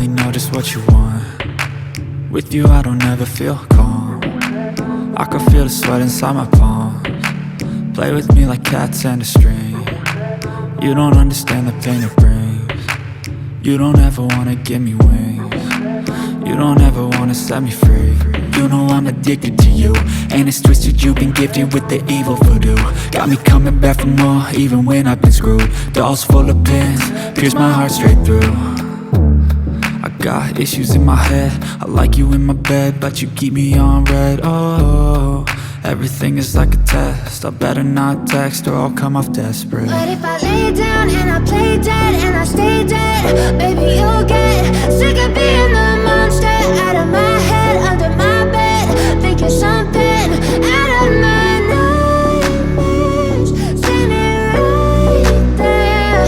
really know just what you want. With you I don't ever feel calm. I can feel the sweat inside my palms. Play with me like cats and a string. You don't understand the pain it brings. You don't ever wanna give me wings. You don't ever wanna set me free. You know I'm addicted to you, and it's twisted, you've been gifted with the evil voodoo. Got me coming back for more, even when I've been screwed. Dolls full of pins, pierce my heart straight through. I got issues in my head, I like you in my bed, but you keep me on red. Oh, everything is like a test, I better not text or I'll come off desperate. But if I lay down and I play dead and I stay dead, baby you'll get sick of being the monster out of my head, under my bed, thinking something out of my nightmares, standing right there.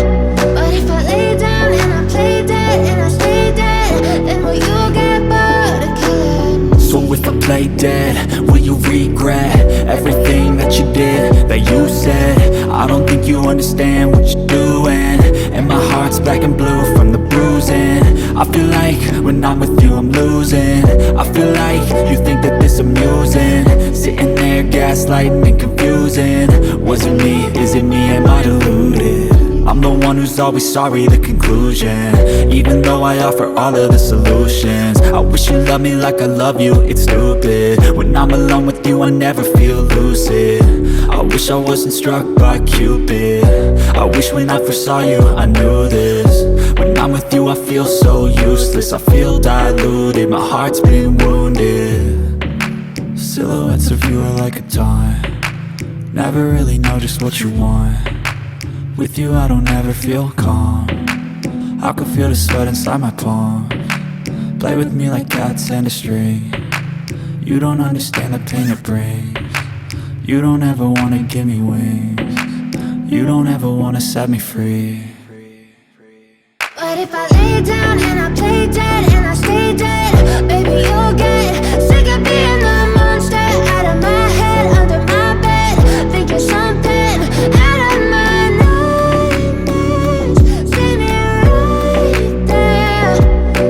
But if I lay down and I play dead and I stay dead, then will you get bored of killing me? So if I play dead, will you regret everything that you did, that you said? I don't think you understand what you're doing, and my heart's black and blue from the bruising. I feel like when I'm with you I'm losing. I feel like you think that this amusing, sitting there gaslighting and confusing. Was it me? Is it me? Am I deluded? I'm the one who's always sorry, the conclusion, even though I offer all of the solutions. I wish you loved me like I love you, it's stupid. When I'm alone with you I never feel lucid. I wish I wasn't struck by Cupid. I wish when I first saw you I knew this. When I'm with you I feel so useless, I feel diluted, my heart's been wounded. Silhouettes of you are like a dime, never really know just what you want. With you I don't ever feel calm. I can feel the sweat inside my palms. Play with me like cats and a string. You don't understand the pain it brings. You don't ever wanna give me wings. You don't ever wanna set me free. But if I lay down and I play dead and I stay dead, baby you'll get sick of being the monster out of my head, under my bed, thinking something out of my nightmares, standing right there.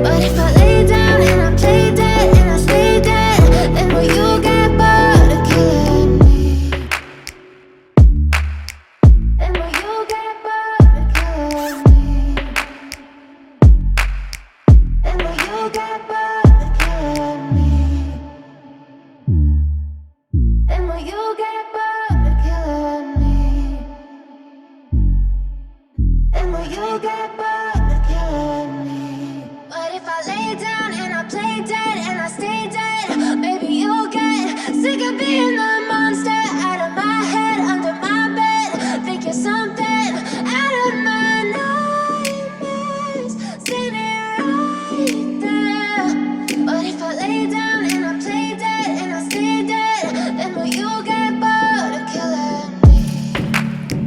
But if I lay down and I play dead and I stay dead, then will you get bored of killing me? Then will you get bored of killing me? Then will you get bored of killing me? Then will you get bored of killing me? Then will you get bored of killing me? But if I lay down and I play dead and I stay dead, baby you'll get sick of being the monster out of my head, under my bed, thinking something out of my nightmares, standing right there. But if I lay down and I play dead and I stay dead, then will you get bored of killing me?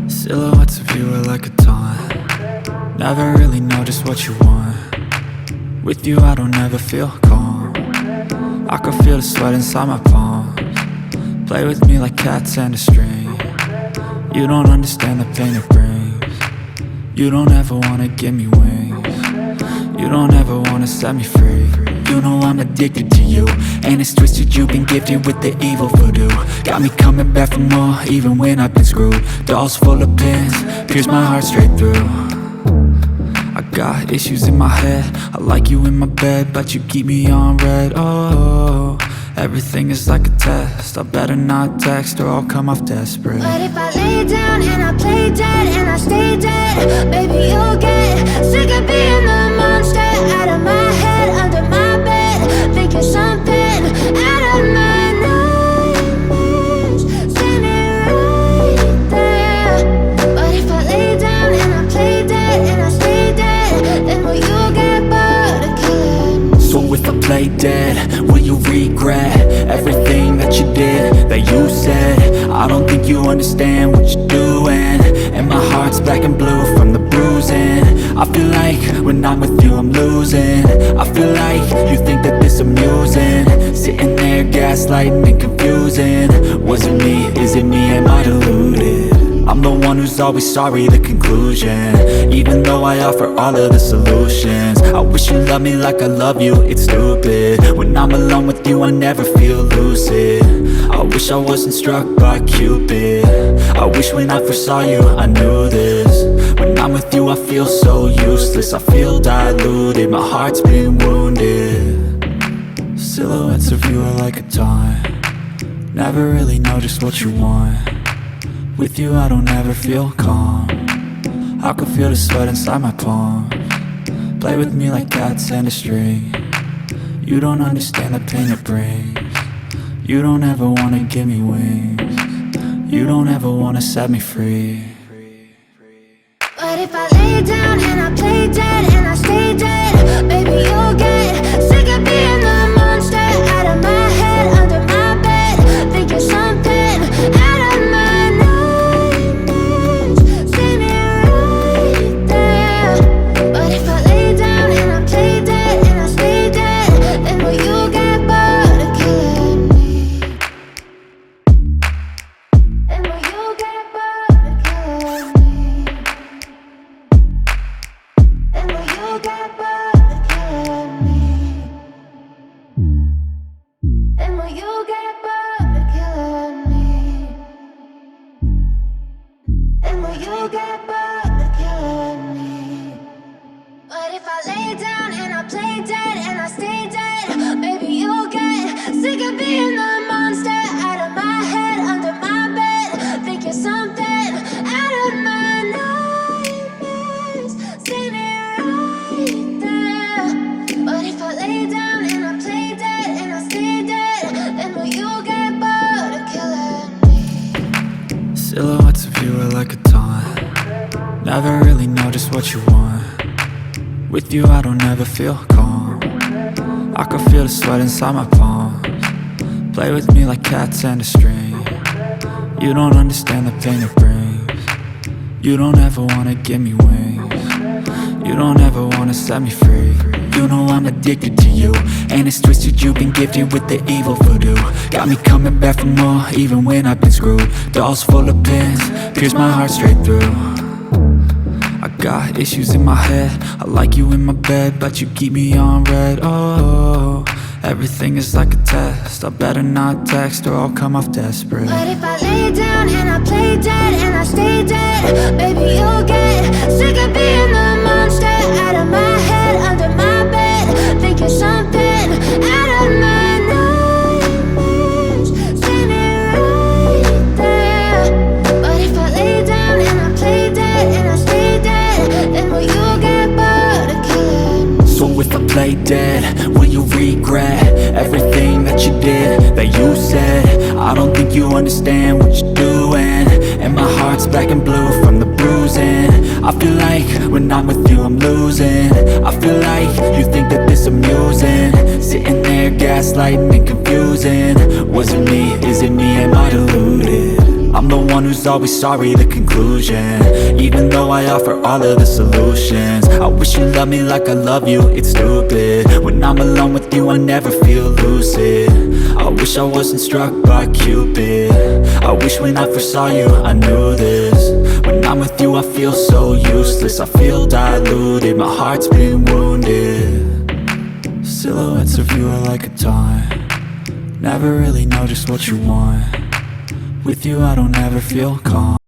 Silhouettes of you are like a taunt, never really know just what you want. With you I don't ever feel calm. I can feel the sweat inside my palms. Play with me like cats and a string. You don't understand the pain it brings. You don't ever wanna give me wings. You don't ever wanna set me free. You know I'm addicted to you, and it's twisted, you've been gifted with the evil voodoo. Got me coming back for more, even when I've been screwed. Dolls full of pins, pierce my heart straight through. I got issues in my head, I like you in my bed, but you keep me on red. Oh, everything is like a test, I better not text or I'll come off desperate. But if I lay down and I play dead and I stay dead, baby you'll get sick of being the monster out of my head, under my bed, thinking something out of my nightmares, standing right there. But if I lay down and I play dead and I stay dead, then will you get bored of killing me? So if I play dead, will you regret everything that you did, that you said? I don't think you understand what you're doing, and my heart's black and blue from the bruising. I feel like when I'm with you I'm losing. I feel like you think that this amusing, sitting there gaslighting and confusing. Was it me? Is it me? Am I deluded? I'm the one who's always sorry, the conclusion. Even though I offer all of the solutions, I wish you loved me like I love you, it's stupid. When I'm alone with you, I never feel lucid. I wish I wasn't struck by Cupid. I wish when I first saw you, I knew this. When I'm with you, I feel so useless. I feel diluted, my heart's been wounded. Silhouettes of you are like a taunt. Never really know just what you want. With you I don't ever feel calm. I can feel the sweat inside my palm. Play with me like cats and a string. You don't understand the pain it brings. You don't ever wanna give me wings. You don't ever wanna set me free. But if I lay down and I play dead and I stay dead, baby you'll get sick of being the monster out of my head, under my bed, thinking something out of my nightmares. See me right there. But if I lay down and I play dead and I stay dead, then will you get bored of killing me? Then will you get bored of killing me? And will you get bored of killing me? And will you get bored of killing me? And will you get bored of killing me? But if I lay down and I play dead and I stay dead, baby you'll get sick of being the monster out of my head, under my bed, thinking something out of my nightmares. See me right there. But if I lay down and I play dead and I stay dead, then will you get bored of killing me? Silhouettes of you are like a taunt. Never really know just what you want. With you I don't ever feel calm. I can feel the sweat inside my palms. Play with me like cats and a string. You don't understand the pain it brings. You don't ever wanna give me wings. You don't ever wanna set me free. You know I'm addicted to you, and it's twisted, you've been gifted with the evil voodoo. Got me coming back for more, even when I've been screwed. Dolls full of pins, pierce my heart straight through. I got issues in my head, I like you in my bed, but you keep me on red. Oh, everything is like a test. I better not text or I'll come off desperate. But if I lay down and I play dead and I stay dead, baby you'll get sick of being the monster out of my head, under my bed, thinking something out of my nightmares. See me right there. But if I lay down and I play dead and I stay dead, then will you get bored of killing me? So if I play dead, will you regret everything that you did, that you said? I don't think you understand what you're doing, and my heart's black and blue from the bruising. I feel like when I'm with you I'm losing. I feel like you think that this amusing, sitting there gaslighting and confusing. Was it me? Is it me? Am I deluded? I'm the one who's always sorry, the conclusion. Even though I offer all of the solutions, I wish you loved me like I love you, it's stupid. When I'm alone with you I never feel lucid. I wish I wasn't struck by Cupid. I wish when I first saw you I knew this. When I'm with you I feel so useless. I feel diluted, my heart's been wounded. Silhouettes of you are like a taunt. Never really know just what you want. With you I don't ever feel calm.